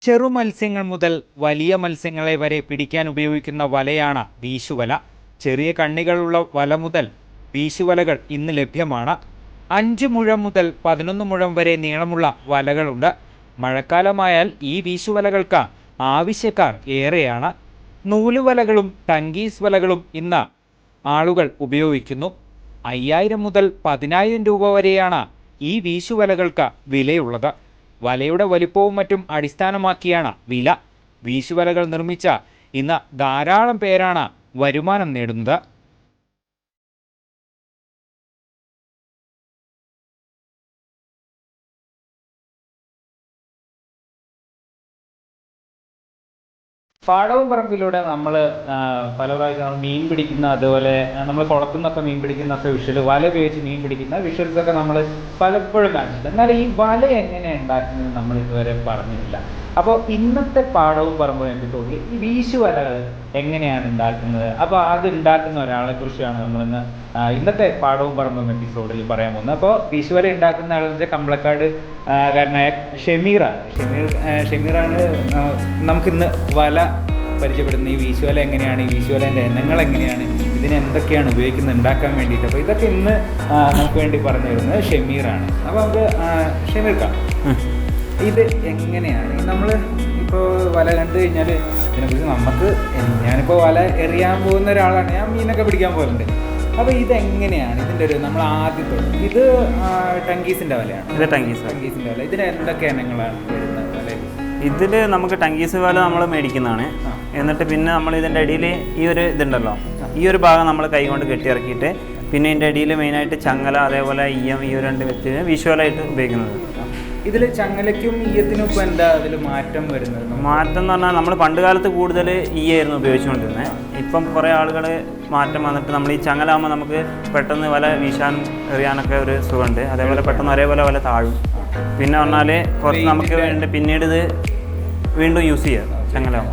ചെറു മത്സ്യങ്ങൾ മുതൽ വലിയ മത്സ്യങ്ങളെ വരെ പിടിക്കാൻ ഉപയോഗിക്കുന്ന വലയാണ് വീശുവല. ചെറിയ കണ്ണികളുള്ള വല മുതൽ വീശുവലകൾ ഇന്ന് ലഭ്യമാണ്. 5 മുഴം മുതൽ 11 മുഴം വരെ നീളമുള്ള വലകളുണ്ട്. മഴക്കാലമായാൽ ഈ വീശുവലകൾക്ക് ആവശ്യക്കാർ ഏറെയാണ്. നൂലുവലകളും ടങ്കീസ് വലകളും ഇന്ന് ആളുകൾ ഉപയോഗിക്കുന്നു. 5000 മുതൽ 10000 രൂപ വരെയാണ് ഈ വീശുവലകൾക്ക് വിലയുള്ളത്. വലയുടെ വലിപ്പവും മറ്റും അടിസ്ഥാനമാക്കിയാണ് വില. വീശുവലകൾ നിർമ്മിച്ച ഇന്ന് ധാരാളം പേരാണ് വരുമാനം നേടുന്നത്. പാടവും പറമ്പിലൂടെ നമ്മൾ പല പ്രാവശ്യം മീൻ പിടിക്കുന്ന, അതുപോലെ നമ്മൾ കുളത്തു നിന്നൊക്കെ മീൻ പിടിക്കുന്നൊക്കെ വിഷ്വൽ, വല ഉപയോഗിച്ച് മീൻ പിടിക്കുന്ന വിഷ്വൽസൊക്കെ നമ്മൾ പലപ്പോഴും കാണിച്ചിട്ടുണ്ട്. എന്നാൽ ഈ വല എങ്ങനെയാണ് ഉണ്ടാക്കുന്നത് നമ്മൾ ഇതുവരെ പറഞ്ഞിട്ടില്ല. അപ്പോൾ ഇന്നത്തെ പാടവും പറമ്പും എനിക്ക് തോന്നി ഈ വീശുവലകൾ എങ്ങനെയാണ് ഉണ്ടാക്കുന്നത്. അപ്പോൾ അത് ഉണ്ടാക്കുന്ന ഒരാളെ കുറിച്ചാണ് നമ്മളിന്ന് ഇന്നത്തെ പാടവും പറമ്പും എപ്പിസോഡിൽ പറയാൻ പോകുന്നത്. അപ്പോൾ വീശുവല ഉണ്ടാക്കുന്ന ആളെന്ന് കമ്പളക്കാട് കാരനായ ഷമീറാണ് നമുക്കിന്ന് വല പരിചയപ്പെടുന്നത്. ഈ വീശുവല എങ്ങനെയാണ്, ഈ വീശുവലേൻ്റെ എണ്ണങ്ങൾ എങ്ങനെയാണ്, ഇതിന് എന്തൊക്കെയാണ് ഉപയോഗിക്കുന്നത് ഉണ്ടാക്കാൻ വേണ്ടിയിട്ട്. അപ്പോൾ ഇതൊക്കെ ഇന്ന് നമുക്ക് വേണ്ടി പറഞ്ഞു തരുന്നത് ഷമീറാണ്. അപ്പോൾ നമുക്ക് ഷമീർക്കാം, ഇത് എങ്ങനെയാണ് നമ്മൾ ഇപ്പോൾ വല കണ്ടു കഴിഞ്ഞാൽ ഇതിനെക്കുറിച്ച് നമുക്ക്, ഞാനിപ്പോൾ വല എറിയാൻ പോകുന്ന ഒരാളാണ്, ഞാൻ മീനൊക്കെ പിടിക്കാൻ പോലുണ്ട്. അപ്പോൾ ഇതെങ്ങനെയാണ് ഇതിൻ്റെ ഒരു നമ്മൾ ആദ്യത്തെ ഇത് ടങ്കീസിൻ്റെ വലയാണ്. ഇത് ടങ്കീസിൻ്റെ വല. ഇതിന് എന്തൊക്കെ ഇനങ്ങളാണ് വരുന്നത് വല? ഇതിൽ നമുക്ക് ടങ്കീസ് വല നമ്മൾ മേടിക്കുന്നതാണ്. എന്നിട്ട് പിന്നെ നമ്മൾ ഇതിൻ്റെ അടിയിൽ ഈ ഒരു ഇതുണ്ടല്ലോ, ഈ ഒരു ഭാഗം നമ്മൾ കൈ കൊണ്ട് കെട്ടിയിറക്കിയിട്ട് പിന്നെ ഇതിൻ്റെ അടിയിൽ മെയിനായിട്ട് ചങ്ങല, അതേപോലെ ഈയം, ഈ ഒരു 2 വ്യക്തി വിഷ്വലായിട്ട് ഉപയോഗിക്കുന്നത്. ഇതിൽ ചങ്ങലയ്ക്കും ഈയത്തിനും ഇപ്പോൾ എന്താ അതിൽ മാറ്റം വരുന്നത്? മാറ്റം എന്ന് പറഞ്ഞാൽ നമ്മൾ പണ്ട് കാലത്ത് കൂടുതൽ ഈയായിരുന്നു ഉപയോഗിച്ചുകൊണ്ടിരുന്നത്. ഇപ്പം കുറേ ആളുകൾ മാറ്റം വന്നിട്ട് നമ്മൾ ഈ ചങ്ങലാകുമ്പോൾ നമുക്ക് പെട്ടെന്ന് വല വീശാനും എറിയാനൊക്കെ ഒരു സുഖമുണ്ട്. അതേപോലെ പെട്ടെന്ന് ഒരേപോലെ വല താഴും. പിന്നെ പറഞ്ഞാൽ കുറച്ച് നമുക്ക് വേണ്ടി പിന്നീട് ഇത് വീണ്ടും യൂസ് ചെയ്യാം. ചങ്ങലാവും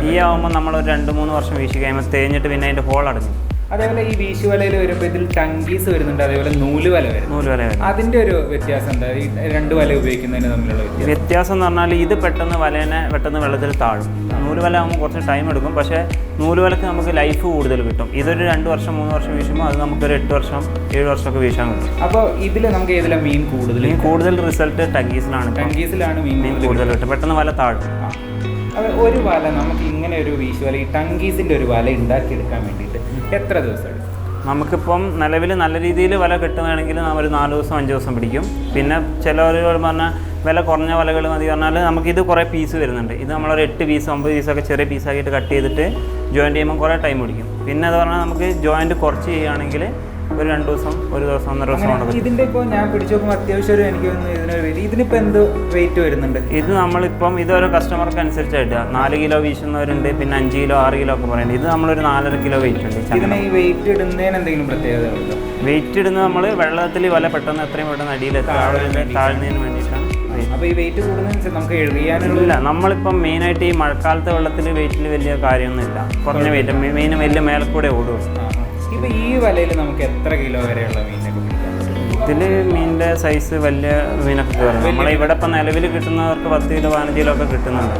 ഈ ആകുമ്പോൾ നമ്മൾ ഒരു 2-3 വർഷം വീശി കഴിയുമ്പോൾ തേഞ്ഞിട്ട് പിന്നെ അതിൻ്റെ ഹോൾ അടഞ്ഞു. അതേപോലെ ഈ വീശുവലയിൽ വരുമ്പോൾ ഇതിൽ ടങ്കീസ് വരുന്നുണ്ട്, അതേപോലെ നൂലുവല വരും. അതിൻ്റെ ഒരു വ്യത്യാസം എന്താ ഈ 2 വല ഉപയോഗിക്കുന്നതിന് തമ്മിലുള്ള വ്യത്യാസം എന്ന് പറഞ്ഞാൽ ഇത് പെട്ടെന്ന് വെള്ളത്തിൽ താഴും. നൂലുവല ആകുമ്പോൾ കുറച്ച് ടൈം എടുക്കും. പക്ഷേ നൂലുവലക്ക് നമുക്ക് ലൈഫ് കൂടുതൽ കിട്ടും. ഇതൊരു 2 വർഷം 3 വർഷം വീശുമ്പോൾ അത് നമുക്കൊരു 8 വർഷം 7 വർഷമൊക്കെ വീശാൻ കിട്ടും. അപ്പോൾ ഇതിൽ നമുക്ക് ഏതിലാണ് മീൻ കൂടുതൽ റിസൾട്ട് ടങ്കീസിലാണ് മീൻ കൂടുതൽ കിട്ടും. പെട്ടെന്ന് വല താഴും. ഒരു വല നമുക്ക് ഇങ്ങനെ ഒരു വീശുവല, ഈ ടങ്കീസിൻ്റെ ഒരു വല ഉണ്ടാക്കിയെടുക്കാൻ വേണ്ടിയിട്ട് എത്ര ദിവസം എടുക്കും? നമുക്കിപ്പം നിലവിൽ നല്ല രീതിയിൽ വല കിട്ടുകയാണെങ്കിൽ ഒരു 4 ദിവസം 5 ദിവസം പിടിക്കും. പിന്നെ ചിലവർ പറഞ്ഞാൽ വില കുറഞ്ഞ വലകൾ മതി പറഞ്ഞാൽ നമുക്കിത് കുറേ പീസ് വരുന്നുണ്ട്. ഇത് നമ്മളൊരു 8 പീസ് 9 പീസൊക്കെ ചെറിയ പീസാക്കിയിട്ട് കട്ട് ചെയ്തിട്ട് ജോയിൻറ്റ് ചെയ്യുമ്പോൾ കുറേ ടൈം പിടിക്കും. പിന്നെ അത് പറഞ്ഞാൽ നമുക്ക് ജോയിൻറ്റ് കുറച്ച് ചെയ്യുകയാണെങ്കിൽ ഒരു 2 ദിവസം 1 ദിവസം 1.5 ദിവസം കൊണ്ട്. ഇതിൻ്റെ ഇപ്പോൾ ഞാൻ പിടിച്ചു നോക്കുമ്പോൾ അത്യാവശ്യം ഒരു എനിക്ക് ഇതിനിപ്പോൾ എന്ത് വെയിറ്റ് വരുന്നുണ്ട്? ഇത് നമ്മളിപ്പം ഇതൊരു കസ്റ്റമർക്ക് അനുസരിച്ചായിട്ട് 4 കിലോ വീശുന്നവരുണ്ട്, പിന്നെ 5 കിലോ 6 കിലോ ഒക്കെ പറയുന്നത്. ഇത് നമ്മളൊരു 4.5 കിലോ വെയിറ്റ് ഉണ്ട്. ഇതിന് ഈ വെയിറ്റ് ഇടുന്നതിന് എന്തെങ്കിലും പ്രത്യേകത ഉണ്ടോ? വെയിറ്റ് ഇടുന്നത് നമ്മൾ വെള്ളത്തിൽ വല പെട്ടെന്ന് എത്രയും പെട്ടെന്ന് താഴുന്നതിന് വേണ്ടിയിട്ടാണ്. അപ്പോൾ ഈ വെയിറ്റ് കൂടുന്നതിന് നമുക്ക് എഴുതിയാനുള്ള നമ്മളിപ്പം മെയിനായിട്ട് ഈ മഴക്കാലത്തെ വെള്ളത്തിൽ വെയിറ്റിൽ വലിയ കാര്യമൊന്നുമില്ല. കുറഞ്ഞ വെയിറ്റ് മെയിൻ വലിയ മേലക്കൂടെ ഓടും. ഇപ്പോൾ ഈ വലയിൽ നമുക്ക് എത്ര കിലോ വരെയുള്ള മീനൊക്കെ പിടിക്കാൻ പറ്റും? ഇതിൽ മീനിൻ്റെ സൈസ് വലിയ മീനൊക്കെ കയറും. നമ്മളിവിടെ ഇപ്പം നിലവിൽ കിട്ടുന്നവർക്ക് 10 കിലോ 15 കിലോ ഒക്കെ കിട്ടുന്നുണ്ട്.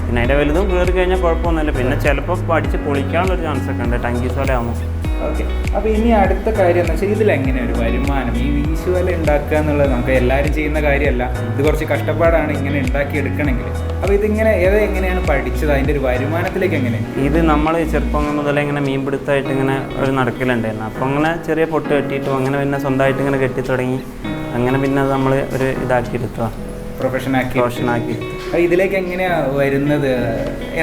പിന്നെ അതിൻ്റെ വലുതും കയറി കഴിഞ്ഞാൽ കുഴപ്പമൊന്നുമില്ല. പിന്നെ ചിലപ്പോൾ അടിച്ച് പൊളിക്കാനുള്ളൊരു ചാൻസൊക്കെ ഉണ്ട് ടങ്കീസ് വല ആകുമ്പോൾ. ഓക്കെ. അപ്പോൾ ഇനി അടുത്ത കാര്യം എന്ന് വെച്ചാൽ ഇതിലെങ്ങനെ ഒരു വരുമാനം, ഈ വീശുവല ഉണ്ടാക്കുക എന്നുള്ളത് നമുക്ക് എല്ലാവരും ചെയ്യുന്ന കാര്യമല്ല. ഇത് കുറച്ച് കഷ്ടപ്പാടാണ് ഇങ്ങനെ ഉണ്ടാക്കി എടുക്കണമെങ്കിൽ. അപ്പോൾ ഇതിങ്ങനെ എങ്ങനെയാണ് പഠിച്ചത്, അതിൻ്റെ ഒരു വരുമാനത്തിലേക്ക് എങ്ങനെ? ഇത് നമ്മൾ ചെറുപ്പം മുതലേ ഇങ്ങനെ മീൻ പിടുത്തമായിട്ട് ഇങ്ങനെ ഒരു നടക്കലുണ്ടായിരുന്നു. അപ്പോൾ അങ്ങനെ ചെറിയ പൊട്ട് കെട്ടിയിട്ടും അങ്ങനെ പിന്നെ സ്വന്തമായിട്ട് ഇങ്ങനെ കെട്ടി തുടങ്ങി. അങ്ങനെ പിന്നെ അത് നമ്മൾ ഒരു ഇതാക്കിയെടുക്കുക, പ്രൊഫഷനാക്കി. ഇതിലേക്ക് എങ്ങനെയാണ് വരുന്നത്?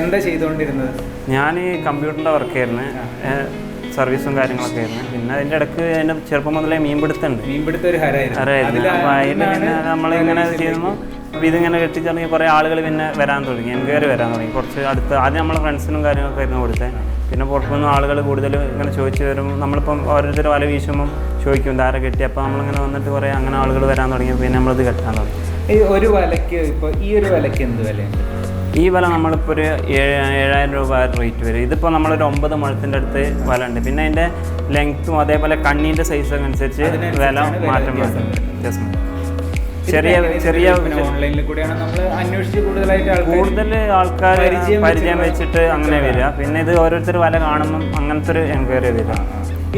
എന്താ ചെയ്തുകൊണ്ടിരുന്നത്? ഞാൻ കമ്പ്യൂട്ടറിൻ്റെ വർക്കായിരുന്നു, സർവീസും കാര്യങ്ങളൊക്കെ ആയിരുന്നു. പിന്നെ അതിൻ്റെ ഇടയ്ക്ക് അതിൻ്റെ ചെറുപ്പം മുതലേ മീൻപിടുത്തം ഒരു ഹരമായിരുന്നു. അപ്പോൾ അതിൽ പിന്നെ നമ്മളിങ്ങനെ ചെയ്യുന്നു. അപ്പോൾ ഇതിങ്ങനെ കെട്ടിച്ചിറങ്ങി കുറേ ആളുകൾ പിന്നെ വരാൻ തുടങ്ങി, എൻക്വയറി വരാൻ തുടങ്ങി. കുറച്ച് അടുത്ത് ആദ്യം നമ്മളെ ഫ്രണ്ട്സിനും കാര്യങ്ങളൊക്കെ ആയിരുന്നു കൊടുത്തത്. പിന്നെ പുറത്തുനിന്ന് ആളുകൾ കൂടുതൽ ഇങ്ങനെ ചോദിച്ചു വരുമ്പോൾ നമ്മളിപ്പം ഓരോരുത്തർ വല വീശുമ്പം ചോദിക്കും ധാര കെട്ടി. അപ്പോൾ നമ്മളിങ്ങനെ വന്നിട്ട് കുറേ അങ്ങനെ ആളുകൾ വരാൻ തുടങ്ങി. പിന്നെ നമ്മളിത് കെട്ടാൻ തുടങ്ങി. ഈ ഒരു വലയ്ക്ക് ഇപ്പോൾ ഈ ഒരു വലയ്ക്ക് എന്ത് വിലയുണ്ട്? ഈ വല നമ്മളിപ്പോൾ ഒരു 7000 രൂപ റേറ്റ് വരും. ഇതിപ്പോൾ നമ്മളൊരു 9 മുഴത്തിൻ്റെ അടുത്ത് വല ഉണ്ട്. പിന്നെ അതിൻ്റെ ലെങ്ത്തും അതേപോലെ കണ്ണീൻ്റെ സൈസൊക്കെ അനുസരിച്ച് വില മാറ്റം വ്യത്യാസം. ചെറിയ ഓൺലൈനിൽ കൂടെയാണ് നമ്മൾ അന്വേഷിച്ച് കൂടുതൽ ആൾക്കാർ പരിചയം വെച്ചിട്ട് അങ്ങനെ വരിക. പിന്നെ ഇത് ഓരോരുത്തർ വല കാണുമ്പം അങ്ങനത്തെ ഒരു എൻക്വയറി വരിക.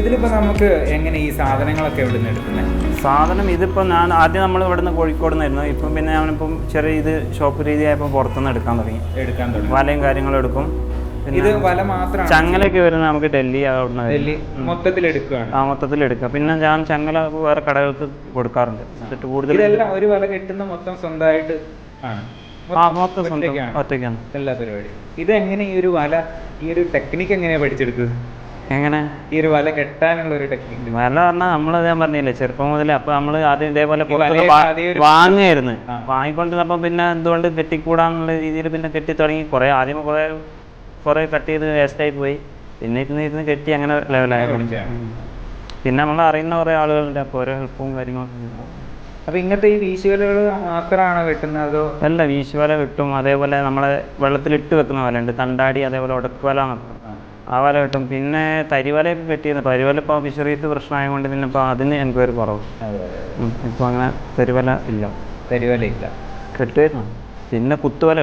ഇതിലിപ്പോൾ നമുക്ക് എങ്ങനെ ഈ സാധനങ്ങളൊക്കെ എവിടെ നിന്ന് എടുക്കുന്നത്? സാധനം ഇതിപ്പോൾ ഞാൻ ആദ്യം നമ്മൾ ഇവിടുന്ന് കോഴിക്കോട് നിന്നായിരുന്നു. ഇപ്പം പിന്നെ ഞാനിപ്പം ചെറിയ ഇത് ഷോപ്പ് രീതിയായപ്പോൾ പുറത്തുനിന്ന് എടുക്കാൻ തുടങ്ങി. വലയും കാര്യങ്ങളും എടുക്കും. ഇത് വല മാത്രം ചങ്ങലൊക്കെ വരുന്നത് നമുക്ക് ഡൽഹി മൊത്തത്തിൽ എടുക്കുകയാണ്. മൊത്തത്തിൽ എടുക്കുക. പിന്നെ ഞാൻ ചങ്ങല വേറെ കടകൾക്ക് കൊടുക്കാറുണ്ട്. എന്നിട്ട് കൂടുതൽ ഒരു വല കെട്ടുന്ന മൊത്തം സ്വന്തമായിട്ട് ആണ്, മൊത്തം ഒറ്റയ്ക്കാണ് എല്ലാ പരിപാടി. ഇതെങ്ങനെ ഈ ഒരു വല, ഈ ഒരു ടെക്നിക്ക് എങ്ങനെയാണ് പഠിച്ചെടുത്തത്? എങ്ങനെ ഈ ഒരു വല കെട്ടാനുള്ള ഒരു ടെക്നിക്ക്? വല പറഞ്ഞാൽ നമ്മൾ ഞാൻ പറഞ്ഞില്ലേ ചെറുപ്പം മുതലേ. അപ്പോൾ നമ്മൾ ആദ്യം ഇതേപോലെ വാങ്ങുമായിരുന്നു. വാങ്ങിക്കൊണ്ടിരുന്നപ്പം പിന്നെ എന്തുകൊണ്ട് കെട്ടിക്കൂടാന്നുള്ള രീതിയിൽ പിന്നെ കെട്ടി തുടങ്ങി. ആദ്യം കുറേ കട്ട് ചെയ്ത് വേസ്റ്റായി പോയി. പിന്നെ ഇരുന്ന് കെട്ടി അങ്ങനെ ലെവലായി. പിന്നെ നമ്മൾ അറിയുന്ന കുറേ ആളുകളുണ്ട്. അപ്പോൾ ഓരോ ഹെൽപ്പും കാര്യങ്ങളൊക്കെ. അപ്പോൾ ഇങ്ങനത്തെ ഈ വീശുവലകൾ മാത്രമാണോ വെട്ടുന്നത് അതോ? അല്ല, വീശുവല കിട്ടും. അതേപോലെ നമ്മളെ വെള്ളത്തിലിട്ട് വെക്കുന്ന വല ഉണ്ട്, തണ്ടാടി, അതേപോലെ ഉടക്കുവല എന്നൊക്കെ. ആ വല കിട്ടും. പിന്നെ തരിവലയൊക്കെ കെട്ടിയിരുന്നു. തരിവല ഇപ്പോൾ ഫിഷറീസ് പ്രശ്നമായതുകൊണ്ട് പിന്നെ ഇപ്പോൾ അതിന് എൻക്വയറി കുറവ്. ഇപ്പോൾ അങ്ങനെ തരിവല ഇല്ല. കെട്ടുമായിരുന്നു. പിന്നെ കുത്തുവല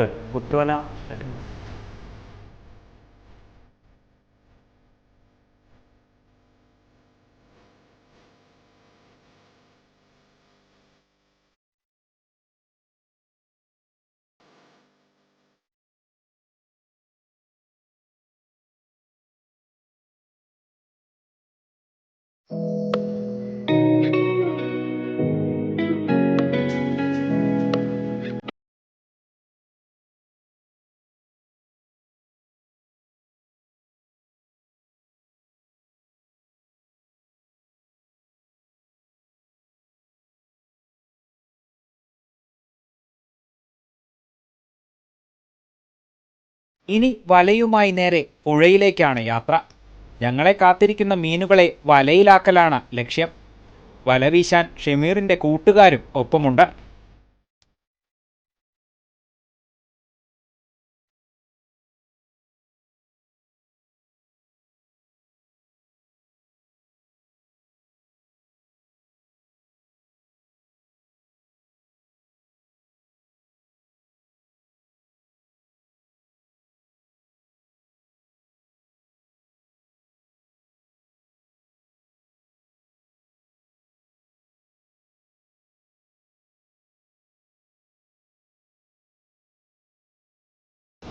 ഇനി വലയുമായി നേരെ പുഴയിലേക്കാണ് യാത്ര. ഞങ്ങളെ കാത്തിരിക്കുന്ന മീനുകളെ വലയിലാക്കലാണ് ലക്ഷ്യം. വല വീശാൻ ഷമീറിൻ്റെ കൂട്ടുകാരും ഒപ്പമുണ്ട്.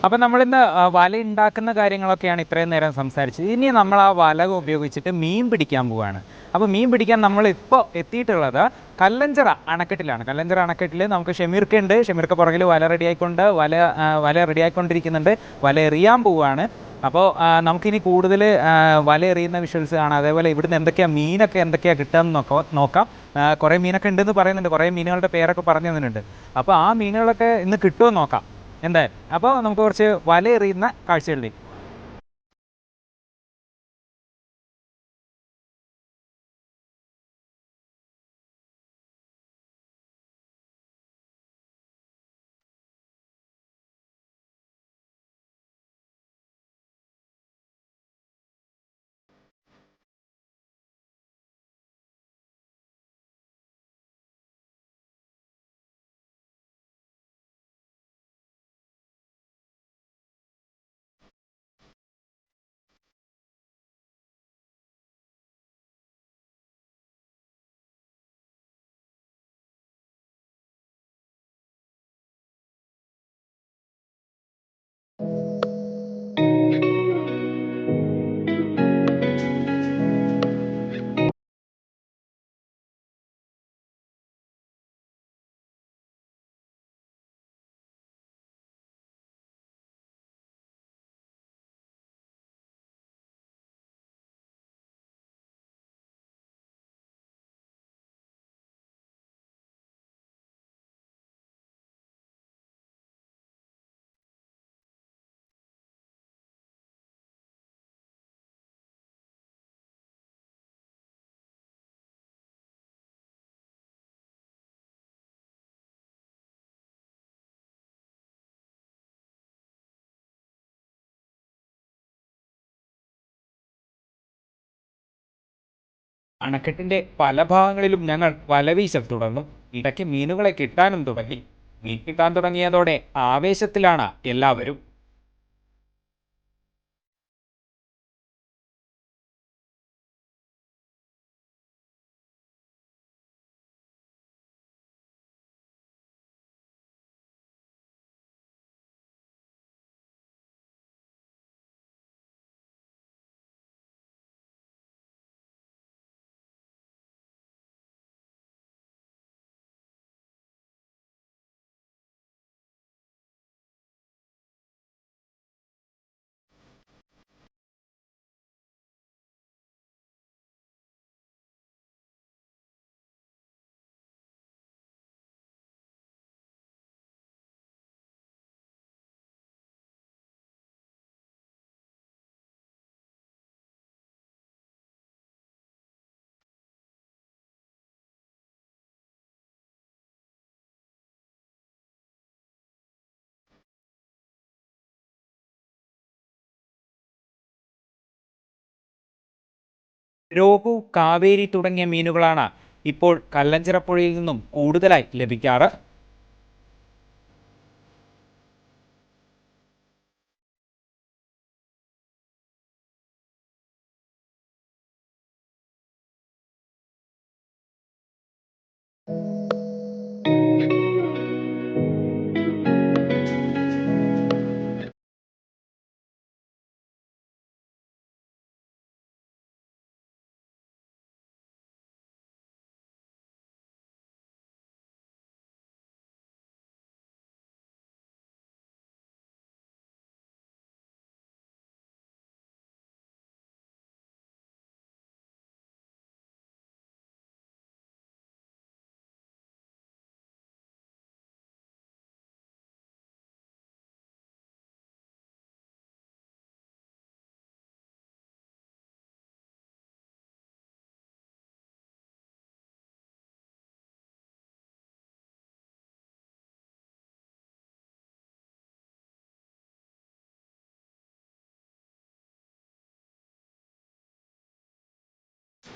അപ്പം നമ്മളിന്ന് വല ഉണ്ടാക്കുന്ന കാര്യങ്ങളൊക്കെയാണ് ഇത്രയും നേരം സംസാരിച്ചത്. ഇനി നമ്മൾ ആ വല ഉപയോഗിച്ചിട്ട് മീൻ പിടിക്കാൻ പോവുകയാണ്. അപ്പോൾ മീൻ പിടിക്കാൻ നമ്മളിപ്പോൾ എത്തിയിട്ടുള്ളത് കല്ലഞ്ചിറ അണക്കെട്ടിലാണ്. കല്ലഞ്ചിറ അണക്കെട്ടിൽ നമുക്ക് ഷമീർക്കുണ്ട്. ഷമീർക്ക് പുറകിൽ വല റെഡിയായിക്കൊണ്ടിരിക്കുന്നുണ്ട്. വല എറിയാൻ പോവുകയാണ്. അപ്പോൾ നമുക്കിനി കൂടുതൽ വല എറിയുന്ന വിഷ്വൽസ് കാണാം. അതേപോലെ ഇവിടുന്ന് എന്തൊക്കെയാണ് കിട്ടുകയെന്ന് നോക്കാം. കുറേ മീനൊക്കെ ഉണ്ടെന്ന് പറയുന്നുണ്ട്. കുറേ മീനുകളുടെ പേരൊക്കെ പറഞ്ഞു തന്നിട്ടുണ്ട്. അപ്പോൾ ആ മീനുകളൊക്കെ ഇന്ന് കിട്ടുമോ നോക്കാം എന്തായാലും. അപ്പോൾ നമുക്ക് കുറച്ച് വല എറിയുന്ന കാഴ്ചകളിലേക്ക്. അണക്കെട്ടിൻ്റെ പല ഭാഗങ്ങളിലും ഞങ്ങൾ വലവീശൽ തുടർന്നു. ഇടയ്ക്ക് മീനുകളെ കിട്ടാനും തുടങ്ങി. മീൻ കിട്ടാൻ തുടങ്ങിയതോടെ ആവേശത്തിലാണ് എല്ലാവരും. രോഹു, കാവേരി തുടങ്ങിയ മീനുകളാണ് ഇപ്പോൾ കല്ലഞ്ചിറപ്പുഴയിൽ നിന്നും കൂടുതലായി ലഭിക്കാറ്.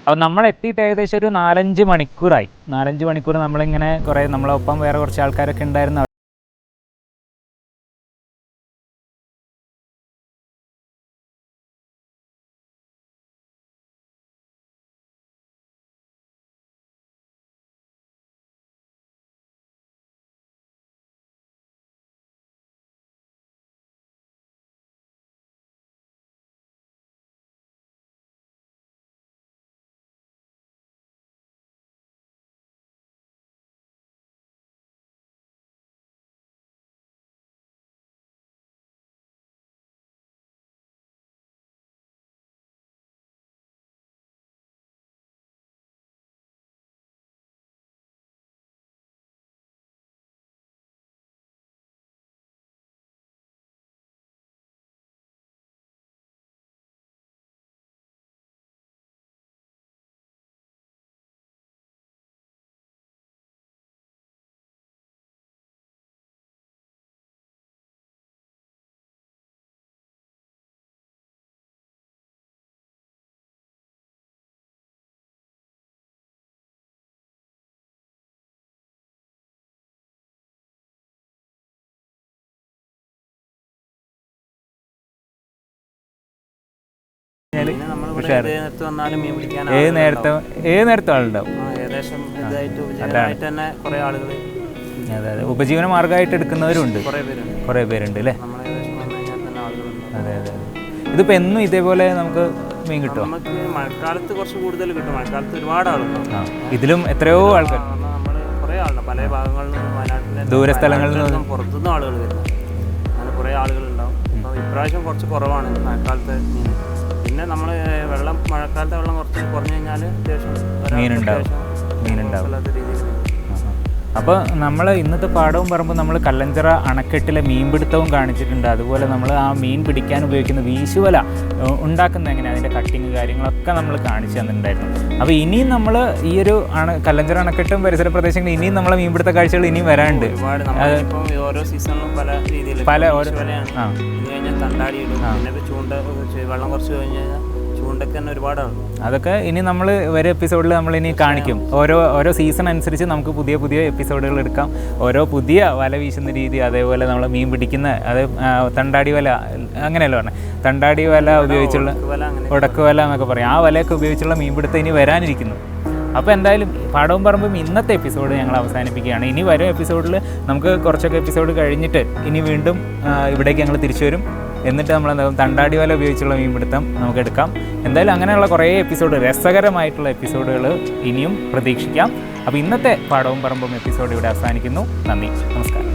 അപ്പോൾ നമ്മൾ എത്തിയിട്ട് ഏകദേശം ഒരു 4-5 മണിക്കൂറായി. 4-5 മണിക്കൂർ നമ്മളിങ്ങനെ കുറേ, നമ്മളൊപ്പം വേറെ കുറച്ച് ആൾക്കാരൊക്കെ ഉണ്ടായിരുന്നു. ഏത് നേരത്തെ ആളുണ്ടാവും. അതെ അതെ, ഉപജീവന മാർഗമായിട്ട് എടുക്കുന്നവരുണ്ട്, കുറേ പേരുണ്ട് അല്ലേ? അതെ അതെ. ഇതിപ്പോൾ എന്നും ഇതേപോലെ നമുക്ക് മീൻ കിട്ടും? നമുക്ക് മഴക്കാലത്ത് കുറച്ച് കൂടുതൽ കിട്ടും. മഴക്കാലത്ത് ഒരുപാട് ആളുണ്ടാവും. ഇതിലും എത്രയോ ആൾക്കാർ, നമ്മൾ കുറേ ആളുണ്ടാവും. പല ഭാഗങ്ങളിൽ നിന്നും, വയനാട്ടിലെ ദൂരസ്ഥലങ്ങളിൽ നിന്നും പുറത്തുനിന്നും ആളുകൾ വരുന്നത്. അങ്ങനെ കുറേ ആളുകളുണ്ടാവും. അപ്പോൾ ഇപ്രാവശ്യം കുറച്ച് കുറവാണ് മഴക്കാലത്ത് മീൻ. പിന്നെ നമ്മൾ മഴക്കാലത്തെ വെള്ളം കുറച്ച് കുറഞ്ഞു കഴിഞ്ഞാൽ അത്യാവശ്യം മീനുണ്ടാവും. അപ്പോൾ നമ്മൾ ഇന്നത്തെ പാഠവും പറയുമ്പോൾ നമ്മൾ കല്ലഞ്ചിറ അണക്കെട്ടിലെ മീൻപിടുത്തവും കാണിച്ചിട്ടുണ്ട്. അതുപോലെ നമ്മൾ ആ മീൻ പിടിക്കാൻ ഉപയോഗിക്കുന്ന വീശുവല ഉണ്ടാക്കുന്നത് എങ്ങനെയാണ്, അതിൻ്റെ കട്ടിങ് കാര്യങ്ങളൊക്കെ നമ്മൾ കാണിച്ചു തന്നിട്ടുണ്ടായിരുന്നു. അപ്പോൾ ഇനിയും നമ്മൾ ഈ ഒരു കല്ലഞ്ചിറ അണക്കെട്ടും പരിസര പ്രദേശങ്ങളിൽ ഇനിയും നമ്മളെ മീൻപിടുത്ത കാഴ്ചകൾ ഇനിയും വരാനുണ്ട്. ഓരോ സീസണിലും പല രീതിയിൽ തണ്ടാടി ഇടും. പിന്നെ ചൂണ്ട വെള്ളം കുറച്ച് കഴിഞ്ഞ് കഴിഞ്ഞാൽ ചൂണ്ട ചൂണ്ടയ്ക്ക് തന്നെ ഒരുപാടാണ്. അതൊക്കെ ഇനി നമ്മൾ വരും എപ്പിസോഡിൽ നമ്മളിനി കാണിക്കും. ഓരോ സീസൺ അനുസരിച്ച് നമുക്ക് പുതിയ പുതിയ എപ്പിസോഡുകൾ എടുക്കാം. ഓരോ പുതിയ വല വീശുന്ന രീതി, അതേപോലെ നമ്മൾ മീൻ പിടിക്കുന്ന തണ്ടാടി വല അങ്ങനെയല്ല പറഞ്ഞത്, തണ്ടാടി വല ഉപയോഗിച്ചുള്ള ഉടക്ക് വല എന്നൊക്കെ പറയും. ആ വലയൊക്കെ ഉപയോഗിച്ചുള്ള മീൻപിടുത്തം ഇനി വരാനിരിക്കുന്നു. അപ്പോൾ എന്തായാലും പാടവും പറമ്പും ഇന്നത്തെ എപ്പിസോഡ് ഞങ്ങൾ അവസാനിപ്പിക്കുകയാണ്. ഇനി വരും എപ്പിസോഡിൽ നമുക്ക് കുറച്ചൊക്കെ എപ്പിസോഡ് കഴിഞ്ഞിട്ട് ഇനി വീണ്ടും ഇവിടേക്ക് ഞങ്ങൾ തിരിച്ചു വരും. എന്നിട്ട് നമ്മളെന്താകും തണ്ടാടി വല ഉപയോഗിച്ചുള്ള മീൻപിടുത്തം നമുക്ക് എടുക്കാം. എന്തായാലും അങ്ങനെയുള്ള കുറേ എപ്പിസോഡ്, രസകരമായിട്ടുള്ള എപ്പിസോഡുകൾ ഇനിയും പ്രതീക്ഷിക്കാം. അപ്പോൾ ഇന്നത്തെ പാടവും പറമ്പും എപ്പിസോഡ് ഇവിടെ അവസാനിക്കുന്നു. നന്ദി, നമസ്കാരം.